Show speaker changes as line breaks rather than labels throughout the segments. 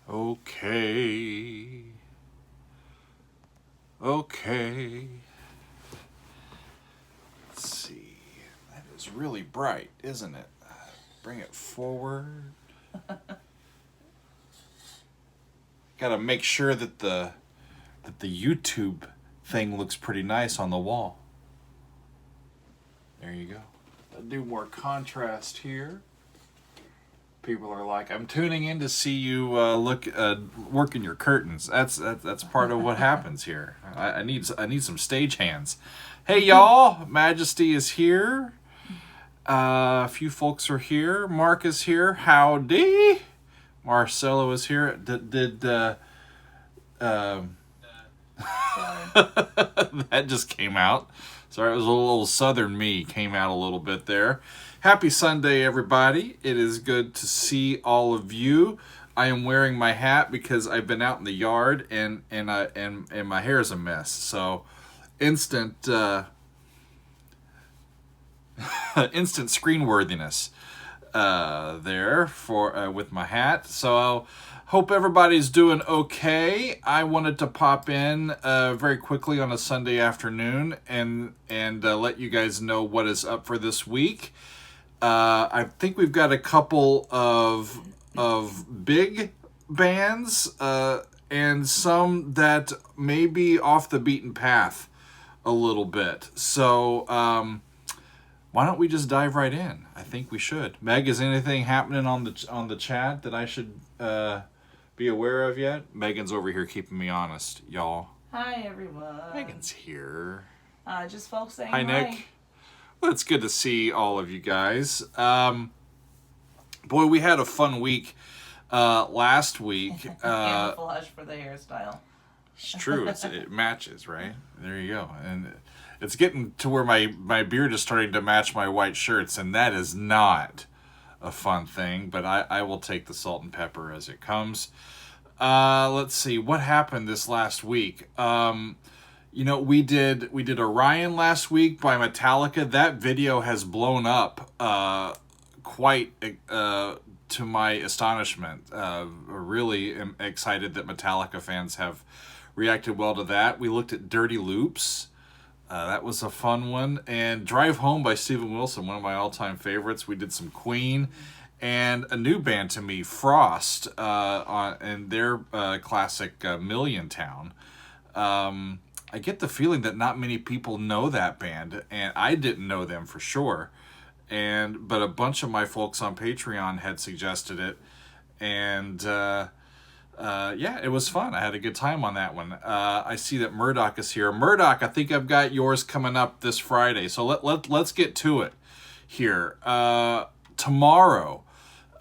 Okay. Okay. Let's see. That is really bright, isn't it? Bring it forward. Got to make sure that the YouTube thing looks pretty nice on the wall. There you go. I'll do more contrast here. People are like, I'm tuning in to see you working your curtains. That's part of what happens here. I need some stage hands. Hey y'all, Majesty is here. A few folks are here. Mark is here. Howdy. Marcelo is here. That just came out. Sorry, it was a little southern me came out a little bit there. Happy Sunday, everybody. It is good to see all of you. I am wearing my hat because I've been out in the yard and my hair is a mess. So instant instant screen worthiness there for with my hat. So hope everybody's doing okay. I wanted to pop in very quickly on a Sunday afternoon and let you guys know what is up for this week. I think we've got a couple of big bands and some that may be off the beaten path a little bit. So why don't we just dive right in? I think we should. Meg, is anything happening on the chat that I should be aware of yet? Megan's over here keeping me honest, y'all.
Hi, everyone.
Megan's here.
Just folks saying
hi. Nick. Well, it's good to see all of you guys. Boy, we had a fun week last week.
Camouflage for the hairstyle.
It's true. It matches, right? There you go. And it's getting to where my beard is starting to match my white shirts, and that is not a fun thing, but I will take the salt and pepper as it comes. Let's see what happened this last week. We did Orion last week by Metallica. That video has blown up quite to my astonishment. Really am excited that Metallica fans have reacted well to that. We looked at Dirty Loops. That was a fun one. And Drive Home by Steven Wilson, one of my all-time favorites. We did some Queen. And a new band to me, Frost, and their classic Million Town. I get the feeling that not many people know that band, and I didn't know them for sure. But a bunch of my folks on Patreon had suggested it, and it was fun. I had a good time on that one. I see that Murdoch is here. Murdoch, I think I've got yours coming up this Friday, so let's get to it here. Tomorrow.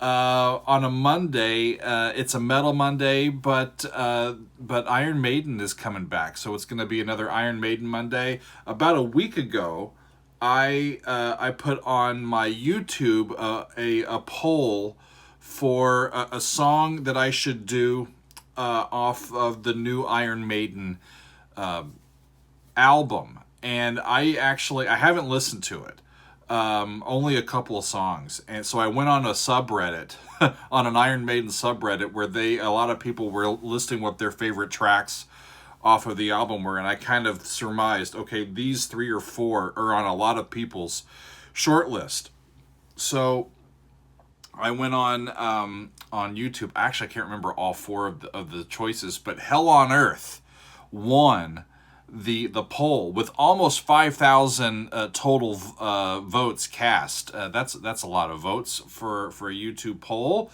On a Monday, it's a Metal Monday, but Iron Maiden is coming back, so it's going to be another Iron Maiden Monday. About a week ago, I put on my YouTube a poll for a song that I should do off of the new Iron Maiden album, and I haven't listened to it. Only a couple of songs, and so I went on a subreddit on an Iron Maiden subreddit where a lot of people were listing what their favorite tracks off of the album were, and I kind of surmised, okay, these 3 or 4 are on a lot of people's short list. So I went on YouTube. Actually, I can't remember all 4 of the choices, but Hell on Earth won the poll with almost 5,000 total votes cast. That's a lot of votes for a YouTube poll,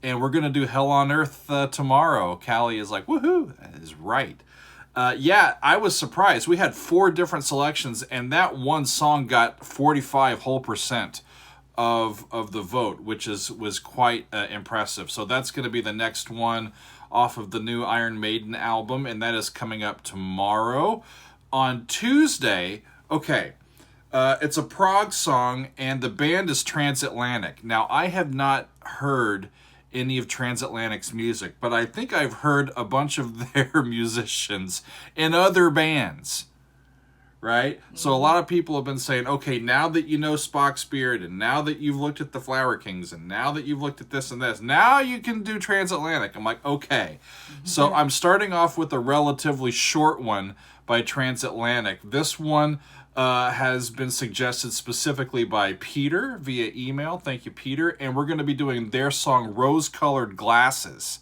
and we're gonna do Hell on Earth tomorrow. Callie is like, woohoo! That is right. I was surprised. We had 4 different selections, and that one song got 45% of the vote, which was quite impressive. So that's going to be the next one off of the new Iron Maiden album, and that is coming up tomorrow. On Tuesday, it's a prog song, and the band is Transatlantic. Now, I have not heard any of Transatlantic's music, but I think I've heard a bunch of their musicians in other bands, right? So a lot of people have been saying, okay, now that you know Spock's Beard, and now that you've looked at the Flower Kings, and now that you've looked at this and this, now you can do Transatlantic. I'm like, okay. So I'm starting off with a relatively short one by Transatlantic. This one has been suggested specifically by Peter via email. Thank you, Peter. And we're going to be doing their song Rose-Colored Glasses.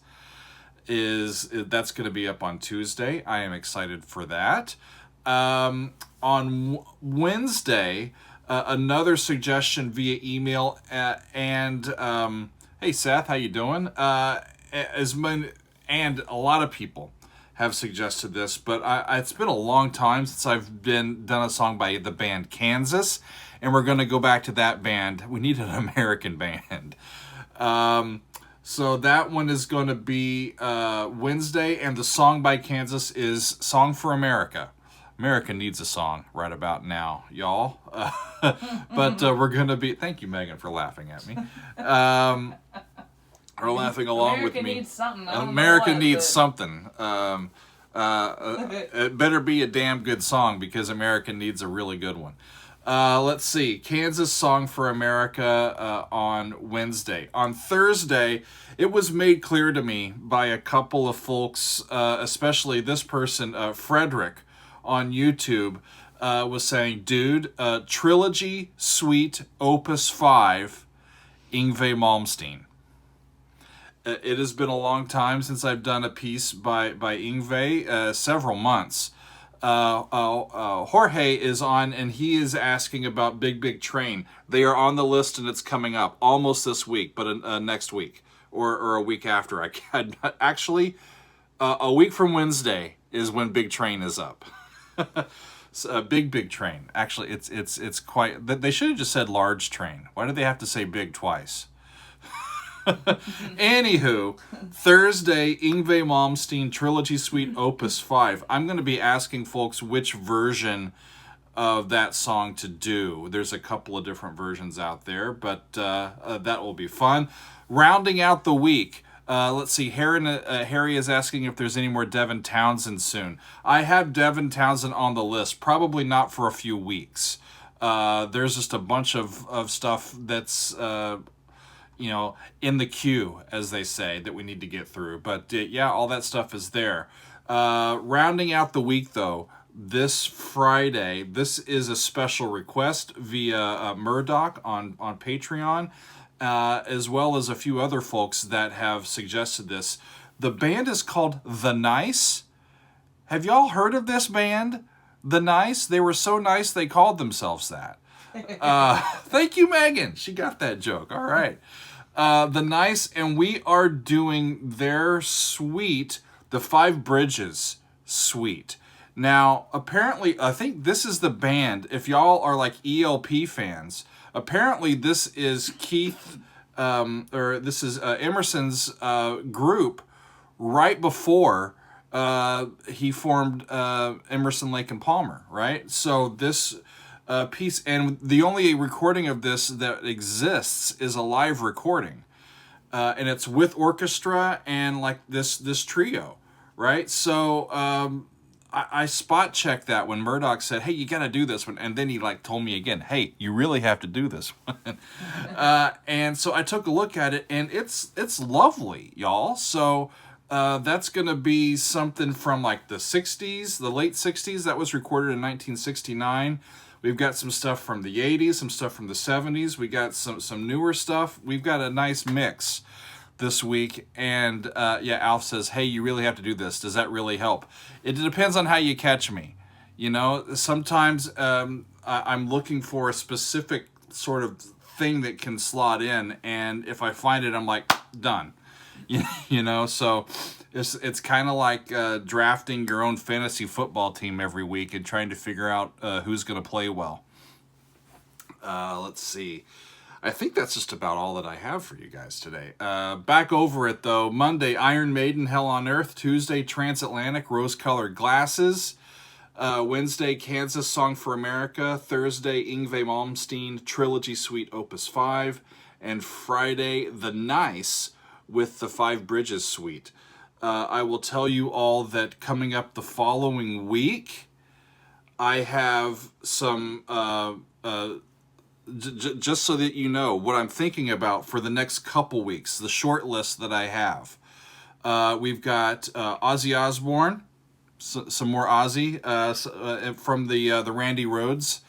That's going to be up on Tuesday. I am excited for that. On Wednesday, another suggestion via email, hey Seth, how you doing? And a lot of people have suggested this, but it's been a long time since I've done a song by the band Kansas, and we're going to go back to that band. We need an American band. So that one is going to be Wednesday, and the song by Kansas is Song for America. America needs a song right about now, y'all. But we're going to be... Thank you, Megan, for laughing at me. Or laughing along
America
with me.
Needs something. I don't
America
know what,
needs
but-
something. It better be a damn good song, because America needs a really good one. Let's see. Kansas Song for America on Wednesday. On Thursday, it was made clear to me by a couple of folks, especially this person, Frederick, on YouTube, was saying, dude, Trilogy Suite Opus 5, Yngwie Malmsteen. It has been a long time since I've done a piece by Yngwie, several months. Jorge is on, and he is asking about Big Big Train. They are on the list, and it's coming up almost this week, but next week or a week after. Actually, a week from Wednesday is when Big Train is up. So, Big Train. Actually, it's quite. They should have just said Large Train. Why do they have to say big twice? Anywho, Thursday, Yngwie Malmsteen Trilogy Suite Opus 5. I'm going to be asking folks which version of that song to do. There's a couple of different versions out there, but that will be fun. Rounding out the week, let's see, Harry is asking if there's any more Devin Townsend soon. I have Devin Townsend on the list, probably not for a few weeks. There's just a bunch of stuff that's... in the queue, as they say, that we need to get through. But yeah, all that stuff is there. Rounding out the week, though, this Friday, this is a special request via Murdoch on Patreon, as well as a few other folks that have suggested this. The band is called The Nice. Have y'all heard of this band? The Nice? They were so nice they called themselves that. Thank you, Megan. She got that joke. All right. The Nice, and we are doing their suite, the Five Bridges suite. Now, apparently, I think this is the band, if y'all are like ELP fans, apparently this is Emerson's group right before he formed Emerson, Lake and Palmer, right? So this... piece, and the only recording of this that exists is a live recording, and it's with orchestra and like this trio, right? So I spot checked that when Murdoch said, "Hey, you got to do this one," and then he like told me again, "Hey, you really have to do this one." And so I took a look at it, and it's lovely, y'all. So that's gonna be something from like the '60s, the late '60s. That was recorded in 1969. We've got some stuff from the 80s, some stuff from the 70s. We got some newer stuff. We've got a nice mix this week. And yeah, Alf says, hey, you really have to do this. Does that really help? It depends on how you catch me. You know, sometimes I'm looking for a specific sort of thing that can slot in. And if I find it, I'm like, done. You know, so it's kind of like drafting your own fantasy football team every week and trying to figure out who's going to play well. Let's see. I think that's just about all that I have for you guys today. Back over it, though. Monday, Iron Maiden, Hell on Earth. Tuesday, Transatlantic, Rose-Colored Glasses. Wednesday, Kansas, Song for America. Thursday, Yngwie Malmsteen, Trilogy Suite Opus 5. And Friday, The Nice, with the Five Bridges suite. I will tell you all that coming up the following week, I have some, just so that you know what I'm thinking about for the next couple weeks, the short list that I have. We've got Ozzy Osbourne, some more Ozzy from the Randy Rhoads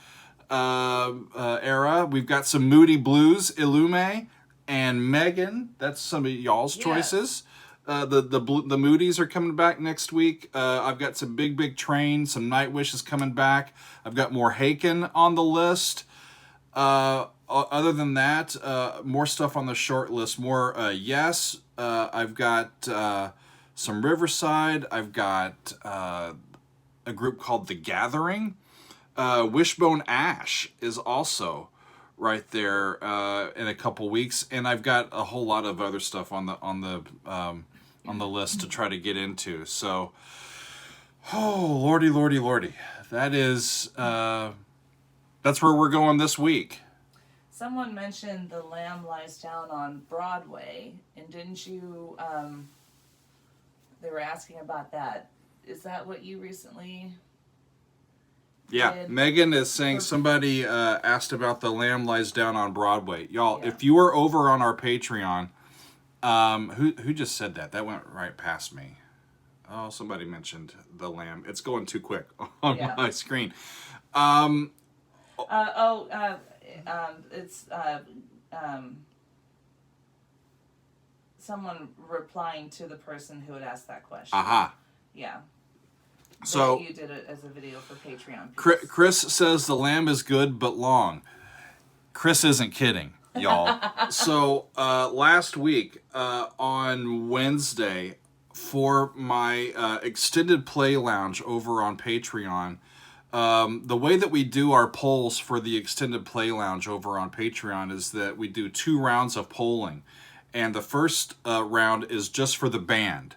era. We've got some Moody Blues, Illume, and Maiden. That's some of y'all's choices. The Moody's are coming back next week. I've got some Big Train, some Nightwish is coming back. I've got more Haken on the list. Other than that, more stuff on the short list. More Yes. I've got some Riverside. I've got a group called The Gathering. Wishbone Ash is also right there in a couple weeks, and I've got a whole lot of other stuff on the list to try to get into. So, oh lordy, that is that's where we're going this week.
Someone mentioned The Lamb Lies Down on Broadway, and didn't you, they were asking about that. Is that what you recently
Yeah,
did?
Megan is saying somebody asked about The Lamb Lies Down on Broadway. Y'all,
Yeah.
if you are over on our Patreon, who just said that? That went right past me. Oh, somebody mentioned The Lamb. It's going too quick on my screen.
It's someone replying to the person who had asked that question.
Aha.
Yeah.
So
you did it as a video for Patreon.
Chris says The Lamb is good but long. Chris isn't kidding, y'all. So last week on Wednesday for my extended play lounge over on Patreon, the way that we do our polls for the extended play lounge over on Patreon is that we do 2 rounds of polling. And the first round is just for the band,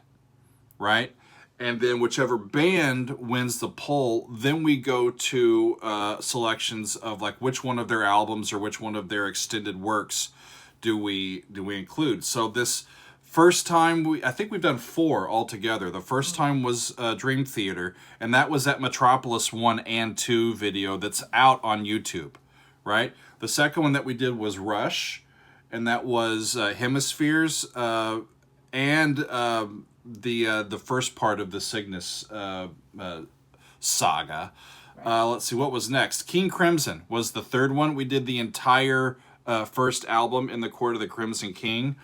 right? And then whichever band wins the poll, then we go to selections of like which one of their albums or which one of their extended works do we include. So this first time, I think we've done 4 altogether. The first time was Dream Theater, and that was that Metropolis 1 and 2 video that's out on YouTube, right? The second one that we did was Rush, and that was Hemispheres and the first part of the Cygnus saga. Right. Let's see, what was next? King Crimson was the third one. We did the entire first album in the Court of the Crimson King.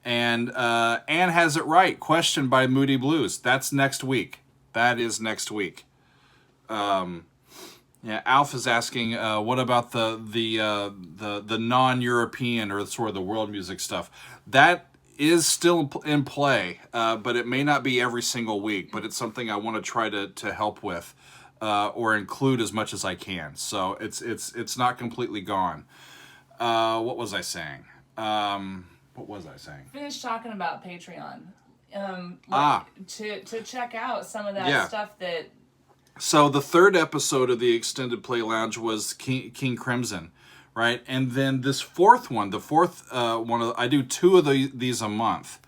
And Anne Has It Right, Question by Moody Blues. That's next week. That is next week. Yeah, Alf is asking, what about the non-European or sort of the world music stuff? That is still in play, but it may not be every single week. But it's something I want to try to help with or include as much as I can. So it's not completely gone. What was I saying?
Finish talking about Patreon. To check out some of that stuff that.
So the third episode of the Extended Play Lounge was King Crimson, right? And then this fourth one, I do 2 of these a month.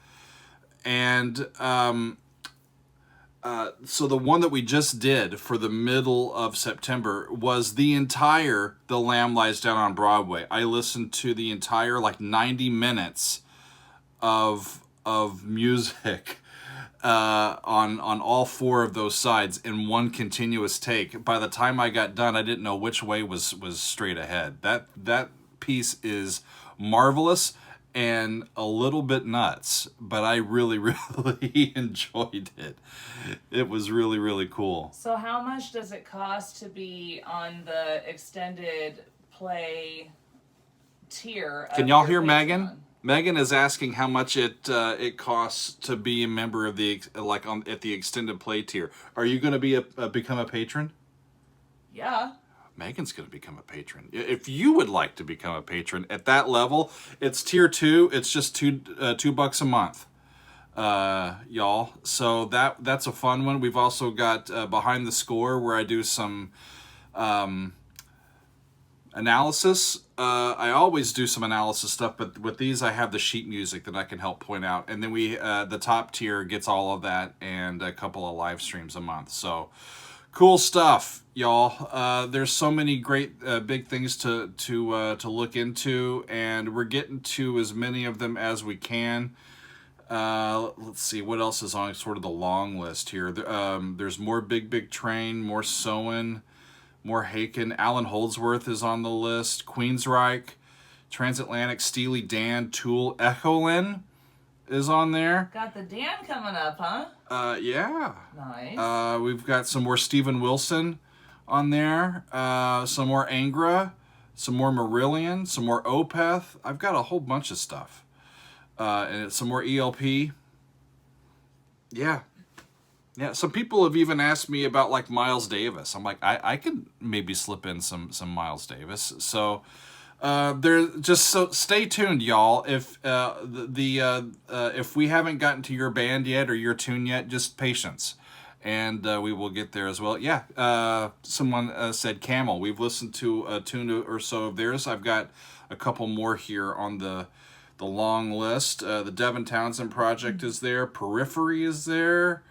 And so the one that we just did for the middle of September was the entire The Lamb Lies Down on Broadway. I listened to the entire 90 minutes of music on all 4 of those sides in one continuous take. By the time I got done, I didn't know which way was straight ahead. That piece is marvelous and a little bit nuts, but I really, really enjoyed it. It was really, really cool.
So how much does it cost to be on the extended play tier?
Can y'all hear Megan? Megan is asking how much it costs to be a member of the at the extended play tier. Are you going to become a patron?
Yeah.
Megan's going to become a patron. If you would like to become a patron at that level, it's tier 2. It's just $2 a month, y'all. So that's a fun one. We've also got Behind the Score, where I do some analysis. I always do some analysis stuff, but with these I have the sheet music that I can help point out. And then the top tier gets all of that and a couple of live streams a month. So Cool stuff, y'all. There's so many great big things to look into, and we're getting to as many of them as we can. Let's see what else is on sort of the long list here. There's more Big Train, more Soen, more Haken. Alan Holdsworth is on the list. Queensryche, Transatlantic, Steely Dan, Tool, Echolin is on there.
Got the Dan coming up, huh?
Yeah.
Nice.
We've got some more Steven Wilson on there. Some more Angra, some more Marillion, some more Opeth. I've got a whole bunch of stuff. And some more ELP. Yeah. Yeah, some people have even asked me about like Miles Davis. I'm like, I could maybe slip in some Miles Davis. So so stay tuned, y'all. If if we haven't gotten to your band yet or your tune yet, just patience, and we will get there as well. Yeah, someone said Camel. We've listened to a tune or so of theirs. I've got a couple more here on the long list. The Devin Townsend Project is there. Periphery is there.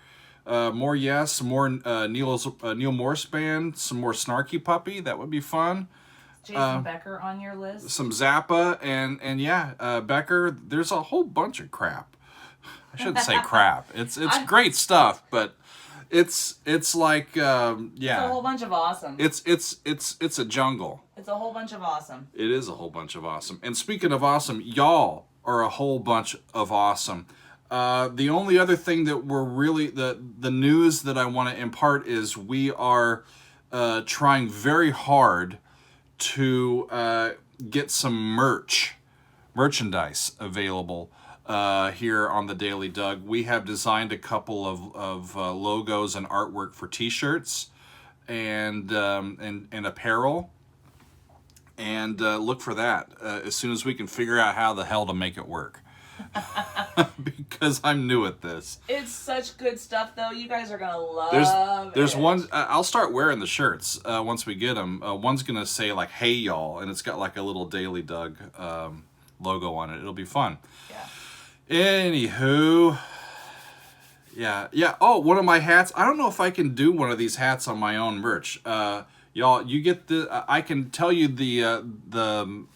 More Yes. More Neil Morse Band. Some more Snarky Puppy. That would be fun.
Jason Becker on your list?
Some Zappa and yeah, Becker. There's a whole bunch of crap. I shouldn't say crap. It's great stuff, but it's like yeah.
It's a whole bunch of awesome.
It's a jungle.
It's a whole bunch of awesome.
It is a whole bunch of awesome. And speaking of awesome, y'all are a whole bunch of awesome. The only other thing that we're really the news that I want to impart is we are trying very hard to get some merchandise available here on the Daily Doug. We have designed a couple of logos and artwork for T-shirts and apparel. And look for that as soon as we can figure out how the hell to make it work. Because I'm new at this.
It's such good stuff, though. You guys are gonna love
there's
it.
one. I'll start wearing the shirts once we get them. One's gonna say like "Hey y'all," and it's got like a little Daily Doug logo on it. It'll be fun.
Yeah.
Anywho, yeah. Oh, one of my hats. I don't know if I can do one of these hats on my own merch. Y'all, you get the. I can tell you the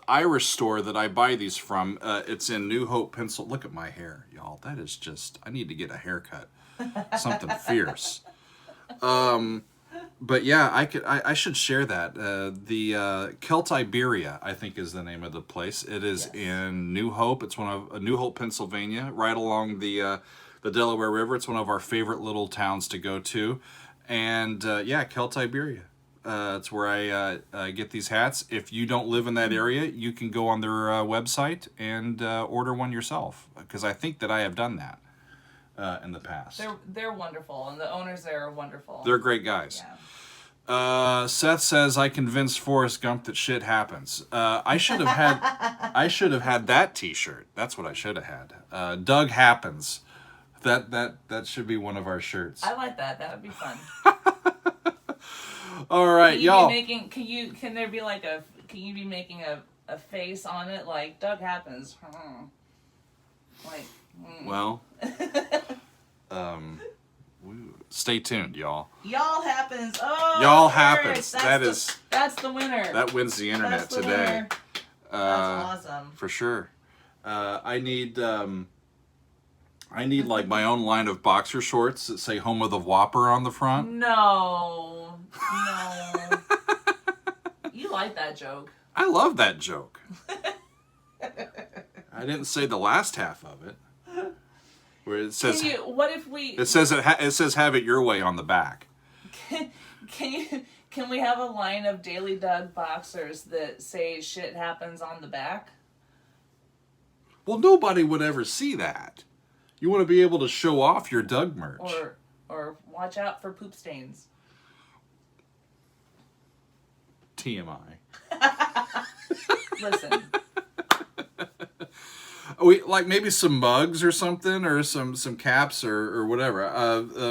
Irish store that I buy these from. It's in New Hope, Pennsylvania. Look at my hair, y'all. That is just. I need to get a haircut. Something fierce. But yeah, I should share that. The Celt Iberia, I think, is the name of the place. It is in New Hope. It's New Hope, Pennsylvania, right along the Delaware River. It's one of our favorite little towns to go to. And yeah, Celt Iberia. It's where I get these hats. If you don't live in that area, you can go on their website and order one yourself. Because I think that I have done that in the past.
They're wonderful, and the owners there are wonderful.
They're great guys.
Yeah.
Seth says I convinced Forrest Gump that shit happens. I should have had that T-shirt. That's what I should have had. Doug Happens. That should be one of our shirts.
I like that. That would be fun.
All right, y'all.
Can you be making a face on it like Doug Happens? Like.
Well. Stay tuned, y'all.
Y'all Happens. Oh.
Y'all Happens.
That's the winner.
That wins the internet
That's the
today.
winner. That's awesome.
For sure. I need like my own line of boxer shorts that say "Home of the Whopper" on the front.
No. You like that joke.
I love that joke. I didn't say the last half of it. Where it says, It says "Have it your way" on the back.
Can we have a line of Daily Doug boxers that say "Shit happens" on the back?
Well, nobody would ever see that. You want to be able to show off your Doug merch.
Or watch out for poop stains.
TMI.
Listen.
We like maybe some mugs or something, or some caps or whatever.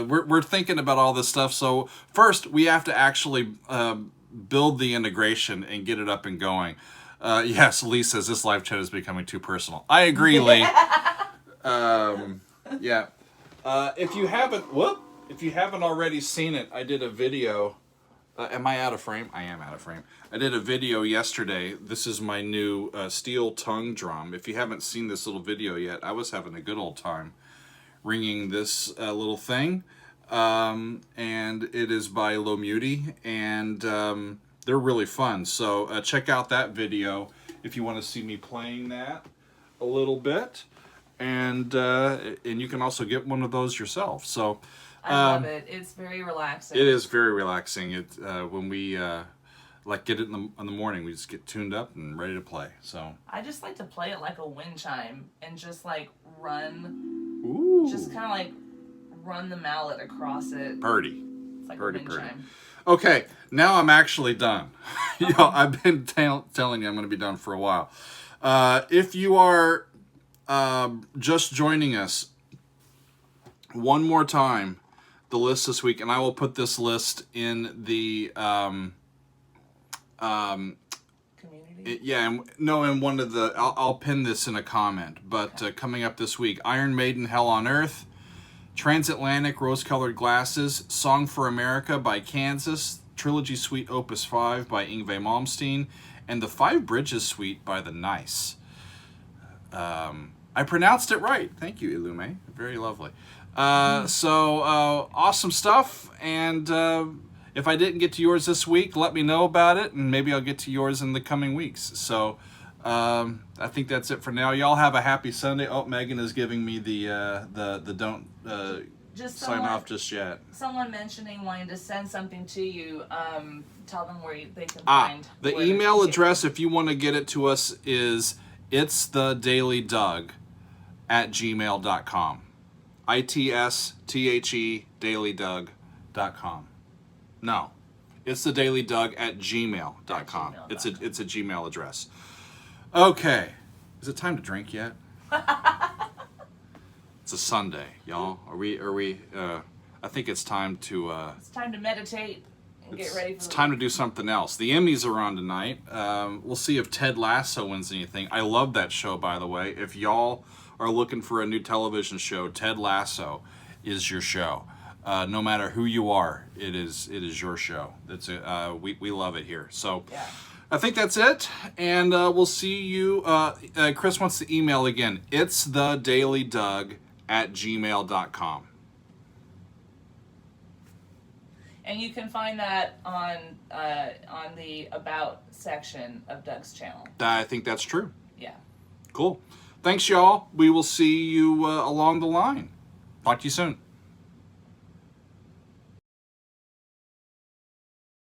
We're thinking about all this stuff. So first, we have to actually build the integration and get it up and going. Yes, Lee says this live chat is becoming too personal. I agree, Lee. Yeah. If you haven't, if you haven't already seen it, I did a video. Am I out of frame? I am out of frame. I did a video yesterday. This is my new steel tongue drum. If you haven't seen this little video yet, I was having a good old time ringing this little thing. And it is by Low Muty, and they're really fun. So check out that video if you want to see me playing that a little bit. And you can also get one of those yourself. So
I love it. It's very relaxing.
it is very relaxing. It when we like get it in the morning, we just get tuned up and ready to play. So
I just like to play it like a wind chime and just like run,
ooh,
just kind of like run the mallet across it.
purdy.
It's like
Purdy,
a wind
purdy.
chime.
Okay, now I'm actually done. I've been telling you I'm going to be done for a while. If you are just joining us, one more time, the list this week, and I will put this list in the
Community.
in one of the. I'll pin this in a comment. But coming up this week, Iron Maiden, Hell on Earth, Transatlantic, Rose-Colored Glasses, Song for America by Kansas, Trilogy Suite Opus 5 by Yngwie Malmsteen, and the Five Bridges Suite by The Nice. I pronounced it right. Thank you, Ilume. Very lovely. So awesome stuff. And if I didn't get to yours this week, let me know about it, and maybe I'll get to yours in the coming weeks. So I think that's it for now. Y'all have a happy Sunday. Oh, Megan is giving me the don't
Just
sign off just yet.
Someone mentioning wanting to send something to you. Tell them where they can find.
The
where
email
they-
address, if you want to get it to us, is itsthedailydug@gmail.com. ITSTHE dailydoug.com. No, it's thedailydug@gmail.com. It's a Gmail address. Okay, is it time to drink yet? It's a Sunday, y'all. Are we? I think it's time to.
It's time to meditate and get ready for
It's
the
time to do something else. The Emmys are on tonight. We'll see if Ted Lasso wins anything. I love that show, by the way. If y'all are looking for a new television show, Ted Lasso is your show. No matter who you are, it is your show. We love it here. So
Yeah.
I think that's it, and we'll see you. Chris wants the email again. It's thedailydug@gmail.com.
And you can find that on the About section of Doug's channel.
I think that's true.
Yeah.
Cool. Thanks, y'all. We will see you along the line. Talk to you soon.